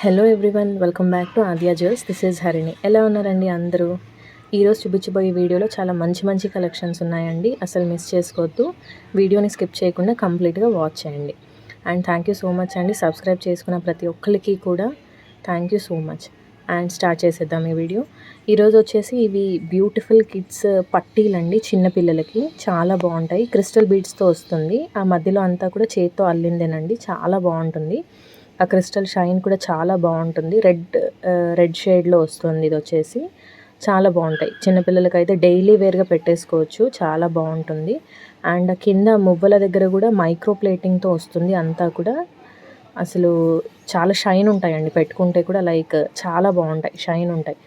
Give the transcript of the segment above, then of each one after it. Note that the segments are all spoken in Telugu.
Hello everyone, welcome back to Aadya jewels. This is Harini. ఎలా ఉన్నారండి అందరూ? ఈరోజు చూపించబోయే వీడియోలో చాలా మంచి మంచి కలెక్షన్స్ ఉన్నాయండి. అసలు మిస్ చేసుకోవద్దు. వీడియోని స్కిప్ చేయకుండా కంప్లీట్గా వాచ్ చేయండి. And thank you so much అండి, సబ్స్క్రైబ్ చేసుకున్న ప్రతి ఒక్కరికి కూడా thank you so much. And start చేసేద్దాం ఈ వీడియో. ఈరోజు వచ్చేసి ఇవి బ్యూటిఫుల్ కిడ్స్ పట్టీలండి, చిన్నపిల్లలకి చాలా బాగుంటాయి. క్రిస్టల్ బీడ్స్తో వస్తుంది. ఆ మధ్యలో అంతా కూడా చేత్తో అల్లిందేనండి, చాలా బాగుంటుంది. ఆ క్రిస్టల్ షైన్ కూడా చాలా బాగుంటుంది. రెడ్ షేడ్లో వస్తుంది. ఇది వచ్చేసి చాలా బాగుంటాయి. చిన్నపిల్లలకైతే డైలీ వేర్గా పెట్టేసుకోవచ్చు, చాలా బాగుంటుంది. అండ్ కింద మువ్వల దగ్గర కూడా మైక్రో ప్లేటింగ్తో వస్తుంది. అంతా కూడా అసలు చాలా షైన్ ఉంటాయండి, పెట్టుకుంటే కూడా చాలా బాగుంటాయి, షైన్ ఉంటాయి.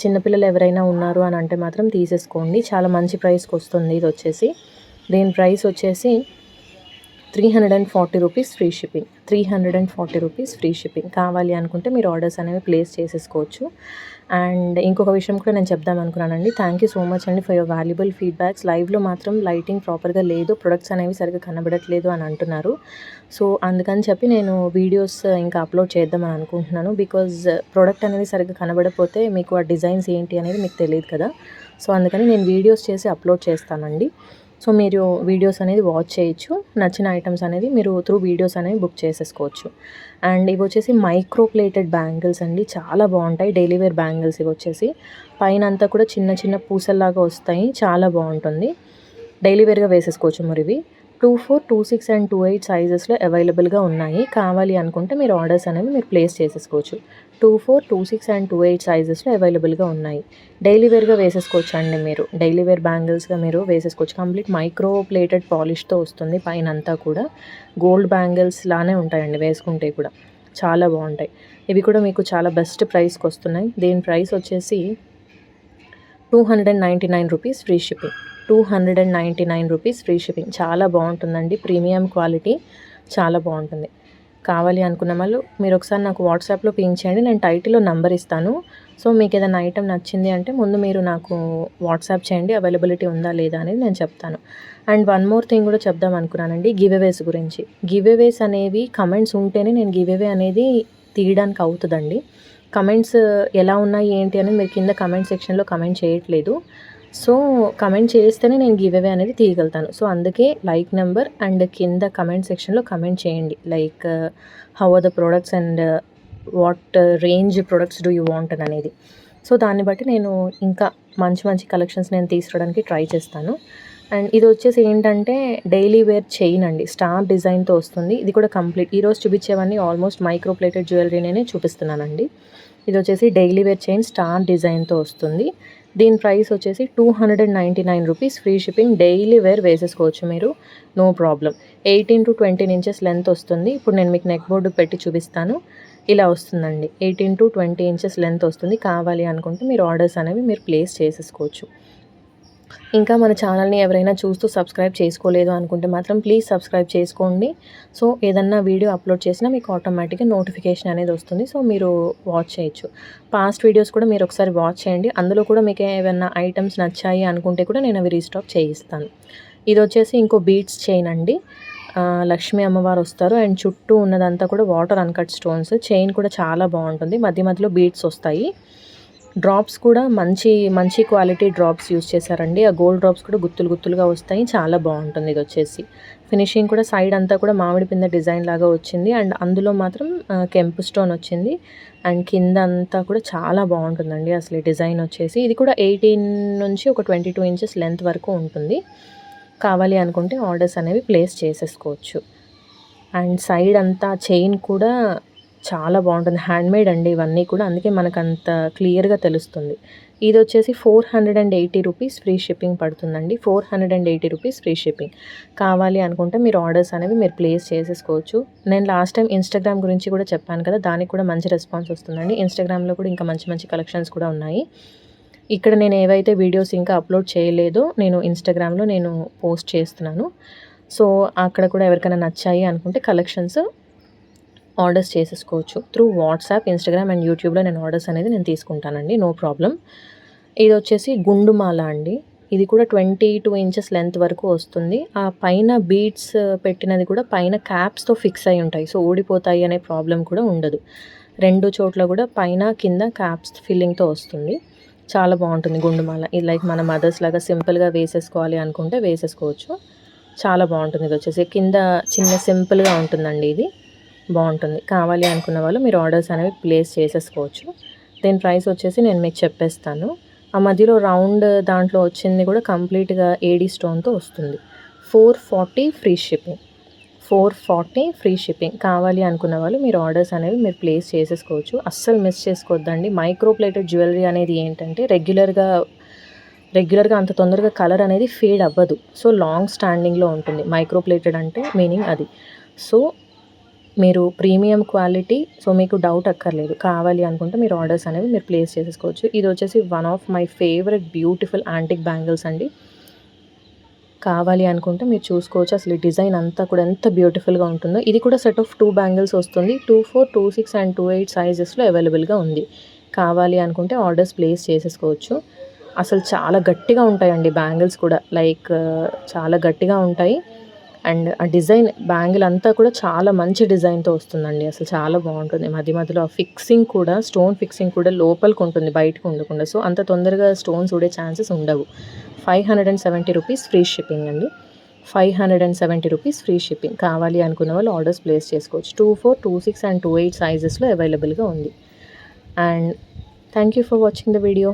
చిన్నపిల్లలు ఎవరైనా ఉన్నారు అని అంటే మాత్రం తీసేసుకోండి, చాలా మంచి ప్రైస్కి వస్తుంది. ఇది వచ్చేసి దీని ప్రైస్ వచ్చేసి 340 rupees free shipping. 340 rupees free shipping. కావాలి అనుకుంటే మీరు ఆర్డర్స్ అనేవి ప్లేస్ చేసేసుకోవచ్చు. అండ్ ఇంకొక విషయం కూడా నేను చెప్దాం అనుకున్నానండి. థ్యాంక్ యూ సో మచ్ అండి ఫర్ యువర్ వాల్యుబుల్ ఫీడ్బ్యాక్స్. లైవ్లో మాత్రం లైటింగ్ ప్రాపర్గా లేదు, ప్రొడక్ట్స్ అనేవి సరిగ్గా కనబడట్లేదు అని అంటున్నారు. సో అందుకని చెప్పి నేను వీడియోస్ ఇంకా అప్లోడ్ చేద్దామని అనుకుంటున్నాను. బికాజ్ ప్రోడక్ట్ అనేది సరిగ్గా కనబడకపోతే మీకు ఆ డిజైన్స్ ఏంటి అనేది మీకు తెలియదు కదా. సో అందుకని నేను వీడియోస్ చేసి అప్లోడ్ చేస్తానండి. సో మీరు వీడియోస్ అనేది వాచ్ చేయొచ్చు. నచ్చిన ఐటమ్స్ అనేది మీరు త్రూ వీడియోస్ అనేవి బుక్ చేసేసుకోవచ్చు. అండ్ ఇవి వచ్చేసి మైక్రో ప్లేటెడ్ బ్యాంగిల్స్ అండి, చాలా బాగుంటాయి. డైలీ వేర్ బ్యాంగిల్స్ ఇవి వచ్చేసి పైన అంతా కూడా చిన్న చిన్న పూసల్లాగా వస్తాయి, చాలా బాగుంటుంది. డైలీ వేర్గా వేసేసుకోవచ్చు. మరి ఇవి 24, 26 అండ్ 28 సైజెస్లో అవైలబుల్గా ఉన్నాయి. కావాలి అనుకుంటే మీరు ఆర్డర్స్ అనేవి మీరు ప్లేస్ చేసేసుకోవచ్చు. 24, 26 అండ్ 28 సైజెస్లో అవైలబుల్గా ఉన్నాయి. డైలీ వేర్గా వేసేసుకోవచ్చు అండి, మీరు డైలీ వేర్ బ్యాంగిల్స్గా మీరు వేసేసుకోవచ్చు. కంప్లీట్ మైక్రో ప్లేటెడ్ పాలిష్తో వస్తుంది. పైన అంతా కూడా గోల్డ్ బ్యాంగిల్స్ లానే ఉంటాయండి, వేసుకుంటే కూడా చాలా బాగుంటాయి. ఇవి కూడా మీకు చాలా బెస్ట్ ప్రైస్కి వస్తున్నాయి. దీని ప్రైస్ వచ్చేసి 299 rupees free shipping. 299 rupees free shipping. చాలా బాగుంటుందండి, ప్రీమియం క్వాలిటీ, చాలా బాగుంటుంది. కావాలి అనుకున్న వాళ్ళు మీరు ఒకసారి నాకు వాట్సాప్లో పింక్ చేయండి, నేను టైటిల్లో నంబర్ ఇస్తాను. సో మీకు ఏదైనా ఐటమ్ నచ్చింది అంటే ముందు మీరు నాకు వాట్సాప్ చేయండి, అవైలబిలిటీ ఉందా లేదా అనేది నేను చెప్తాను. అండ్ వన్ మోర్ థింగ్ కూడా చెప్దాం అనుకున్నానండి, గివ్ అవేస్ గురించి. గివ్ అవేస్ అనేవి కమెంట్స్ ఉంటేనే నేను గివ్ అవే అనేది తీయడానికి అవుతుందండి. కమెంట్స్ ఎలా ఉన్నాయి ఏంటి అని మీరు కింద కమెంట్ సెక్షన్లో కమెంట్ చేయట్లేదు. సో కమెంట్ చేస్తేనే నేను గివ్ అవే అనేది తీయగలుగుతాను. సో అందుకే లైక్ నెంబర్ అండ్ కింద కమెంట్ సెక్షన్లో కమెంట్ చేయండి. How are the products and what range products do you want అనేది. సో దాన్ని బట్టి నేను ఇంకా మంచి మంచి కలెక్షన్స్ నేను తీసుకురావడానికి ట్రై చేస్తాను. అండ్ ఇది వచ్చేసి ఏంటంటే డైలీ వేర్ చైన్ అండి, స్టార్ డిజైన్తో వస్తుంది. ఇది కూడా కంప్లీట్ ఈరోజు చూపించేవన్నీ ఆల్మోస్ట్ మైక్రో ప్లేటెడ్ జ్యువెలరీనే చూపిస్తున్నానండి. ఇది వచ్చేసి డైలీ వేర్ చైన్ స్టార్ డిజైన్తో వస్తుంది. దీని ప్రైస్ వచ్చేసి 299 rupees free shipping. Daily wear వేసేసుకోవచ్చు మీరు, no problem. 18 to 20 inches length వస్తుంది. ఇప్పుడు నేను మీకు నెక్ బోర్డు పెట్టి చూపిస్తాను. ఇలా వస్తుందండి, 18 to 20 ఇంచెస్ లెంత్ వస్తుంది. కావాలి అనుకుంటే మీరు ఆర్డర్స్ అనేవి మీరు ప్లేస్ చేసేసుకోవచ్చు. ఇంకా మన ఛానల్ని ఎవరైనా చూస్తూ సబ్స్క్రైబ్ చేసుకోలేదు అనుకుంటే మాత్రం ప్లీజ్ సబ్స్క్రైబ్ చేసుకోండి. సో ఏదన్నా వీడియో అప్లోడ్ చేసినా మీకు ఆటోమేటిక్గా నోటిఫికేషన్ అనేది వస్తుంది. సో మీరు వాచ్ చేయొచ్చు. పాస్ట్ వీడియోస్ కూడా మీరు ఒకసారి వాచ్ చేయండి. అందులో కూడా మీకు ఏమైనా ఐటమ్స్ నచ్చాయి అనుకుంటే కూడా నేను అవి రీస్టాక్ చేయిస్తాను. ఇది వచ్చేసి ఇంకో బీడ్స్ చైన్ అండి. లక్ష్మీ అమ్మవారు వస్తారు అండ్ చుట్టూ ఉన్నదంతా కూడా వాటర్ అన్కట్ స్టోన్స్. చైన్ కూడా చాలా బాగుంటుంది, మధ్య మధ్యలో బీడ్స్ వస్తాయి. డ్రాప్స్ కూడా మంచి మంచి క్వాలిటీ డ్రాప్స్ యూస్ చేశారండి. ఆ గోల్డ్ డ్రాప్స్ కూడా గుత్తులు గుత్తులుగా వస్తాయి, చాలా బాగుంటుంది. ఇది వచ్చేసి ఫినిషింగ్ కూడా సైడ్ అంతా కూడా మామిడి పిందె డిజైన్ లాగా వచ్చింది. అండ్ అందులో మాత్రం కెంపు స్టోన్ వచ్చింది. అండ్ కింద అంతా కూడా చాలా బాగుంటుందండి అసలు ఈ డిజైన్ వచ్చేసి. ఇది కూడా 18 నుంచి ఒక 22 ఇంచెస్ లెంత్ వరకు ఉంటుంది. కావాలి అనుకుంటే ఆర్డర్స్ అనేవి ప్లేస్ చేసేసుకోవచ్చు. అండ్ సైడ్ అంతా చైన్ కూడా చాలా బాగుంటుంది, హ్యాండ్మేడ్ అండి ఇవన్నీ కూడా, అందుకే మనకు అంత క్లియర్గా తెలుస్తుంది. ఇది వచ్చేసి 480 రూపీస్ ఫ్రీ షిప్పింగ్ పడుతుందండి. 480 రూపీస్ ఫ్రీ షిప్పింగ్. కావాలి అనుకుంటే మీరు ఆర్డర్స్ అనేవి మీరు ప్లేస్ చేసేసుకోవచ్చు. నేను లాస్ట్ టైం ఇన్స్టాగ్రామ్ గురించి కూడా చెప్పాను కదా, దానికి కూడా మంచి రెస్పాన్స్ వస్తుందండి. ఇన్స్టాగ్రామ్లో కూడా ఇంకా మంచి మంచి కలెక్షన్స్ కూడా ఉన్నాయి. ఇక్కడ నేను ఏవైతే వీడియోస్ ఇంకా అప్లోడ్ చేయలేదో నేను ఇన్స్టాగ్రామ్లో నేను పోస్ట్ చేస్తున్నాను. సో అక్కడ కూడా ఎవరికైనా నచ్చాయి అనుకుంటే కలెక్షన్స్ ఆర్డర్స్ చేసేసుకోవచ్చు. త్రూ వాట్సాప్, ఇన్స్టాగ్రామ్ అండ్ యూట్యూబ్లో నేను ఆర్డర్స్ అనేది నేను తీసుకుంటానండి, నో ప్రాబ్లం. ఇది వచ్చేసి గుండుమాల అండి. ఇది కూడా 22 ఇంచెస్ లెంత్ వరకు వస్తుంది. ఆ పైన బీడ్స్ పెట్టినది కూడా పైన క్యాప్స్‌తో ఫిక్స్ అయ్యి ఉంటాయి. సో, ఊడిపోతాయి అనే ప్రాబ్లమ్ కూడా ఉండదు. 2 చోట్ల కూడా పైన, కింద క్యాప్స్ ఫిల్లింగ్‌తో వస్తుంది. చాలా బావుంటుంది గుండుమాల. ఇది లైక్ మన మదర్స్ లాగా సింపుల్‌గా వేసేసుకోవాలి అనుకుంటే వేసేసుకోవచ్చు. చాలా బావుంటుంది. ఇదొచ్చేసి కింద చిన్న సింపుల్‌గా ఉంటుందండి ఇది. బావుంటుంది. కావాలి అనుకున్న వాళ్ళు మీరు ఆర్డర్స్ అనేవి ప్లేస్ చేసేసుకోవచ్చు. దీని ప్రైస్ వచ్చేసి నేను మీకు చెప్పేస్తాను. ఆ మధ్యలో రౌండ్ దాంట్లో వచ్చింది కూడా కంప్లీట్‌గా ఏడీ స్టోన్‌తో వస్తుంది. 440 ఫ్రీ షిప్పింగ్. 440 free shipping. కావాలి అనుకున్న వాళ్ళు మీరు ఆర్డర్స్ అనేవి మీరు ప్లేస్ చేసేసుకోవచ్చు. అస్సలు మిస్ చేసుకోవద్దండి. మైక్రో ప్లేటెడ్ జ్యువెలరీ అనేది ఏంటంటే రెగ్యులర్‌గా అంత తొందరగా కలర్ అనేది ఫేడ్ అవ్వదు. సో, లాంగ్ స్టాండింగ్‌లో ఉంటుంది. మైక్రో ప్లేటెడ్ అంటే మీనింగ్ అది. సో, మీరు ప్రీమియం క్వాలిటీ. సో, మీకు డౌట్ అక్కర్లేదు. కావాలి అనుకుంటే మీరు ఆర్డర్స్ అనేవి మీరు ప్లేస్ చేసేసుకోవచ్చు. ఇదొచ్చేసి one of my favourite beautiful antique bangles అండి. కావాలి అనుకుంటే మీరు చూసుకోవచ్చు. అసలు ఈ డిజైన్ అంతా కూడా ఎంత బ్యూటిఫుల్‌గా ఉంటుందో. ఇది కూడా సెట్ ఆఫ్ 2 బ్యాంగిల్స్ వస్తుంది. 24, 26 అండ్ 28 సైజెస్‌లో అవైలబుల్‌గా ఉంది. కావాలి అనుకుంటే ఆర్డర్స్ ప్లేస్ చేసేసుకోవచ్చు. అసలు చాలా గట్టిగా ఉంటాయండి బ్యాంగిల్స్ కూడా. లైక్ చాలా గట్టిగా ఉంటాయి. అండ్ ఆ డిజైన్ బ్యాంగిల్ అంతా కూడా చాలా మంచి డిజైన్‌తో వస్తుందండి. అసలు చాలా బావుంటుంది. మధ్య మధ్యలో ఆ ఫిక్సింగ్ కూడా, స్టోన్ ఫిక్సింగ్ కూడా లోపలికి ఉంటుంది, బయటకి ఉండకుండా. సో, అంత తొందరగా స్టోన్స్ ఊడే ఛాన్సెస్ ఉండవు. 570 రూపీస్ ఫ్రీ షిప్పింగ్ అండి. 570 రూపీస్ ఫ్రీ షిప్పింగ్. కావాలి అనుకున్న వాళ్ళు ఆర్డర్స్ ప్లేస్ చేసుకోవచ్చు. 24, 26 అండ్ 28 సైజెస్‌లో అవైలబుల్‌గా ఉంది. And thank you for watching the video.